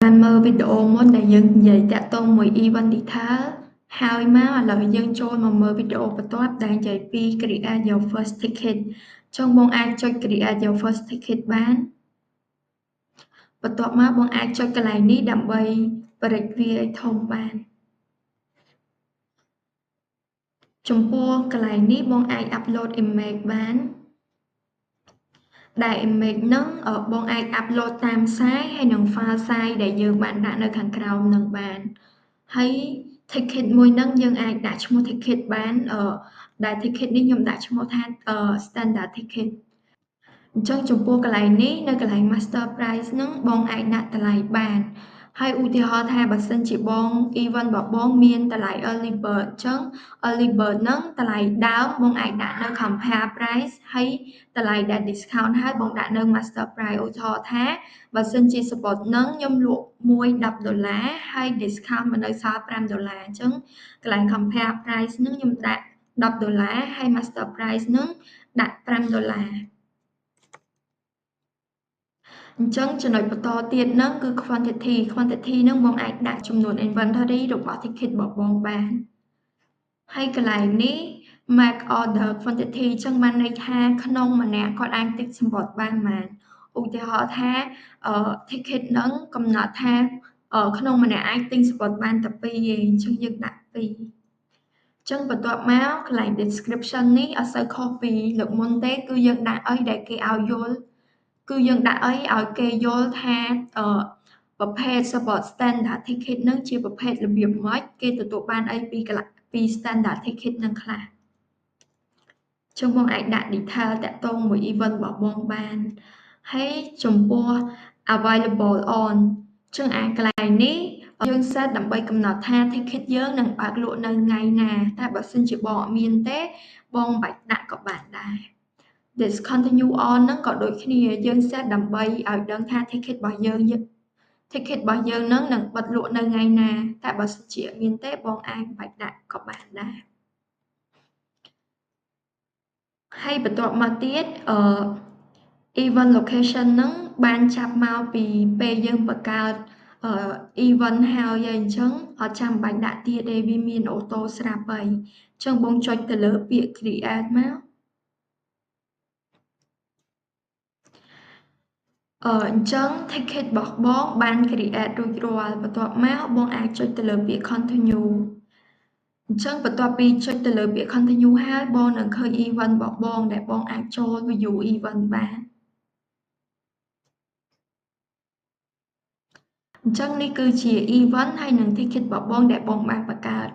Bạn mơ video muốn đại dương dạy tạ tôn mùi event đi thá hai má là dương trôi mà mơ video và toát đang dạy pi create your first ticket trong bông ai cho create your first ticket bán và toát má bông ai cho cái này ní đậm bay và rạch vi thông bán trong bua cái này ní bông ai upload image bán đại image nâng ở bông ai upload tam sai hay nâng file sai để dương bạn đã nơi khẳng cầu nâng bán hay ticket មួយនឹងយើងអាចដាក់ឈ្មោះ ticket បានដែល ticket នេះខ្ញុំដាក់ឈ្មោះថាstandard ticket អញ្ចឹងចំពោះកន្លែងនេះនៅកន្លែង master price ហ្នឹងបងអាចដាក់តម្លៃបានហើយឧទាហរណ៍ថាបើសិនជាបង event របស់បងមានតម្លៃ early bird អញ្ចឹង early bird ហ្នឹងតម្លៃដើមបងអាចដាក់នៅ compare price ហើយតម្លៃដែល discount ហើយបងដាក់នៅ master price ឧទាហរណ៍ថាបើសិនជា support ហ្នឹងខ្ញុំលក់មួយ$10ហើយ discount មកនៅសល់$5អញ្ចឹងកន្លែង compare price ហ្នឹងខ្ញុំដាក់$10ហើយ master price ហ្នឹងដាក់$5អញ្ចឹងចំណុចបន្តទៀតហ្នឹងគឺ quantity ហ្នឹងបងអាចដាក់ចំនួន inventory របស់ ticket របស់បងបានហើយកន្លែងនេះ make order quantity អញ្ចឹងបានន័យថាក្នុងម្នាក់គាត់អាចទិញសំបុត្របានឧទាហរណ៍ថា ticket ហ្នឹងកំណត់ថាក្នុងម្នាក់អាចទិញសំបុត្របានតែ2ឯងអញ្ចឹងយើងដាក់2អញ្ចឹងបន្ទាប់មកកន្លែង description នេះអត់សូវខុសពីលើកមុនទេគឺយើងដាក់អីដែលគេឲ្យយល់គឺយើងដាក់អីឲ្យគេយល់ថាប្រភេទ support standard ticket នឹងជាប្រភេទរបៀបម៉េចគេទទួលបានអីពី standard ticket នឹងខ្លះចឹងបងអាចដាក់ detail តាក់ទងមួយ event របស់បងបានហើយចំពោះ available on ចឹងកន្លែងនេះយើង set ដើម្បីកំណត់ថា ticket យើងនឹងបើកលក់នៅថ្ងៃណាតែបើសិនជាបងអត់មានទេបងមិនបាច់ដាក់ក៏បានដែរ discontinue on ហ្នឹងក៏ដូចគ្នាយើង set ដើម្បីឲ្យដឹងថា ticket របស់យើងហ្នឹងនឹងបិទលក់នៅថ្ងៃណាតែបើសិនជាអត់មានទេបងអាចមិនបាច់ដាក់ក៏បានដែរហើយបន្ទាប់មកទៀត event location ហ្នឹងបានចាប់មកពីពេលយើងបង្កើត event ហើយអញ្ចឹងអត់ចាំបាច់ដាក់ទៀតទេវាមានអូតូស្រាប់ហើយអញ្ចឹងបងចុចទៅលើពាក្យ create មកអញ្ចឹង ticket របស់បងបាន create រួចរាល់បន្ទាប់មកបងអាចចុចទៅលើពាក្យ continue អញ្ចឹងបន្ទាប់ពីចុចទៅលើពាក្យ continue ហើយបងនឹងឃើញ event របស់បងដែលបងអាចចូល view event បានអញ្ចឹងនេះគឺជា event ហើយនឹង ticket របស់បងដែលបងបានបង្កើត